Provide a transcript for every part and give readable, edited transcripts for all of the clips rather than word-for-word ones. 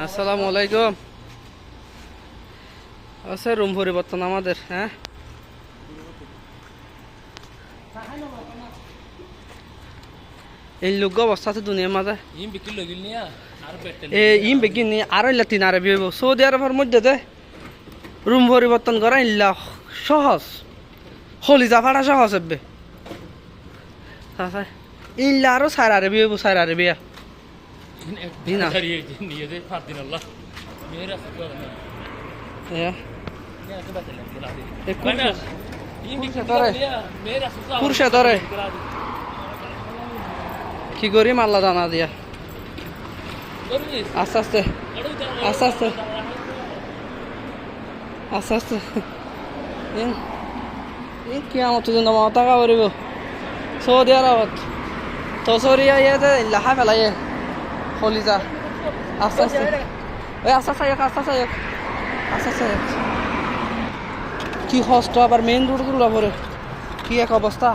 আসসালামু আলাইকুম। আচ্ছা, রুম পরিবর্তন আমাদের। হ্যাঁ, এই লোক অবস্থা আছে দুনিয়ার মাঝে। ইম বিকিন নি আর ইল্লা তিন আরবি হইব। সৌদি আরবের মধ্যে যে রুম পরিবর্তন করা ইল্লা সহজ, হলিজা ফাটা সহজ হবে। ইল্লা আরো সার আরবি হইব, সার আরবিয়া কুরসে ধরে কি করি মাল্লা দানা দিয়া আস্তে আস্তে আস্তে আস্তে আস্তে আস্তে কি আমার তো টাকা করিব সৌদি আরবত তো সরিয়া ইয়ে লাহা ফেলাই হলিজা আস্তে আস্তে ওই আস্তে আস্তে আস্তে আস্তে আস্তে আস্তে কি কষ্ট। আবার মেইন রোডগুলো পরে কি এক অবস্থা,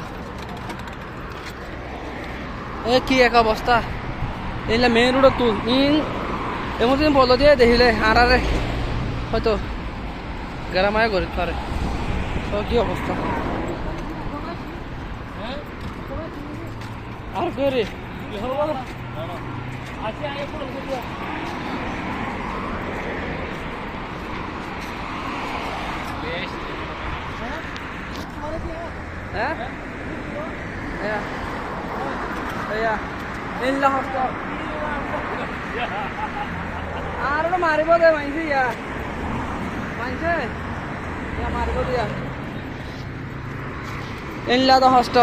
কি এক অবস্থা। এইলা মেইন রোড তো এমন দিন বলো দিয়ে দেখিলে আর আরে হয়তো গেরামায় করি পারে। তো কি অবস্থা আর করি আর মারিব দে মাইছে ইয়া মাইছে মারিব দিয়া এনলা তো হস্ত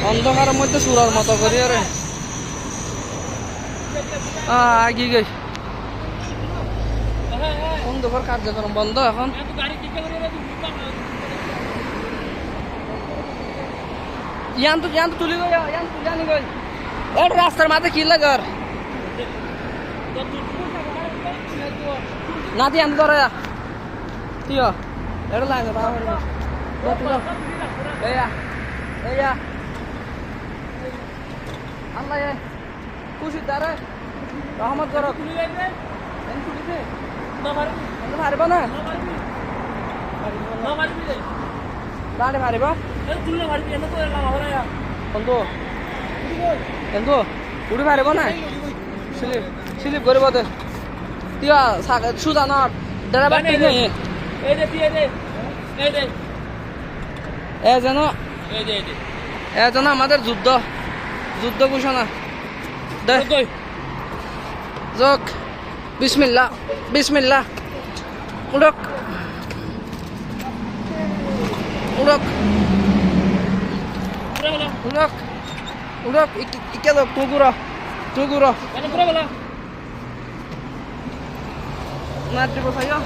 অন্ধকারের মধ্যে সুরার মতো করি আরে আগি গই অন্ধকার কার্যক্রম বন্ধ এখন। ইয়ান তো তুলি গই, ইয়ান তুলি গই ওর রাস্তার মাঝে কি লাগার না দিয়ে আনতে ধরে তুই এটা লাগে আল্লাহ খুশি তারে রহমত করো। পারিব না দাঁড়ে পারিব কিন্তু কিন্তু উড়ি পারিব না স্লিপ স্লিপ করিব দে তুই সুদা না ড্রাইভার এ যেন আমাদের যুদ্ধ ঘোষণা দে যোগ বিসমিল্লাহ বিসমিল্লাহ উড়ক উড়ক উড়ক উড়ক ইকে যোগ তুগুর না দিব ভাইয়া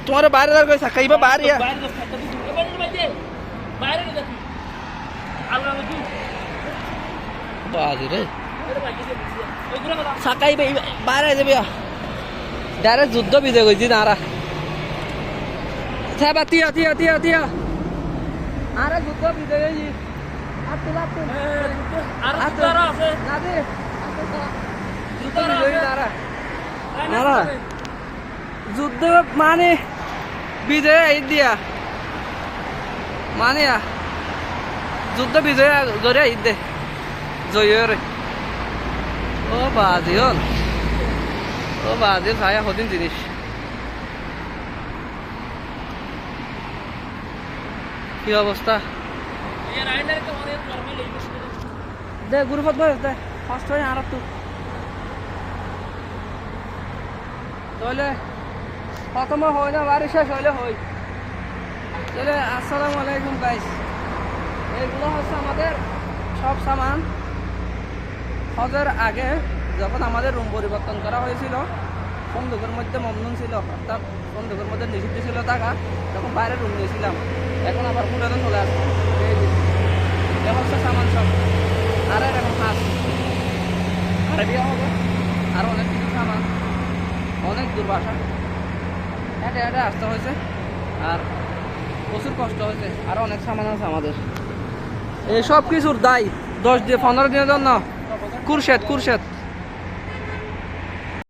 তোমার বাইরে দাঁড় সাকাইবা বাইরে বাজি রে সাকাই বাইরে যাবি ডাইরেক্ট যুদ্ধ বিজয় করছি তারা তিয়া তিয়া তিয়া তিয়া আরে যুদ্ধ বিজয় হয়েছি যুদ্ধ মানে বিজয় দিয়া মানে যুদ্ধ বিজয় করে দে জয়ের ও বাজি হল ও বাজি ভাই হদিন জিনিস কি অবস্থা দে গুরুপত বয়স দে ফার্স্ট হয়ে আর একটু তাহলে প্রথম হয় না বাড়ি শেষ হইলে হয়। তাহলে আসসালামু আলাইকুম গাইস, এগুলো হচ্ছে আমাদের সব সামান। হজের আগে যখন আমাদের রুম পরিবর্তন করা হয়েছিল, বন্দুকের মধ্যে মমনুন ছিল, অর্থাৎ বন্দুকের মধ্যে নিষিদ্ধ ছিল টাকা, তখন বাইরে রুম নিয়েছিলাম। এখন আবার পুরাতন চলে আসছে। এ হচ্ছে সামান সব। আর এখন হাঁস আর বিয়ে হবে, আর অনেক কিছু সামান, অনেক দুর্বাসা হেঁটে হেঁটে আসতে হয়েছে, আর প্রচুর কষ্ট হয়েছে। আরও অনেক সামান আছে আমাদের। এই সব কিছুর দায় 10 দিয়ে 15 দিনের জন্য কুরশেদ কুরশেদ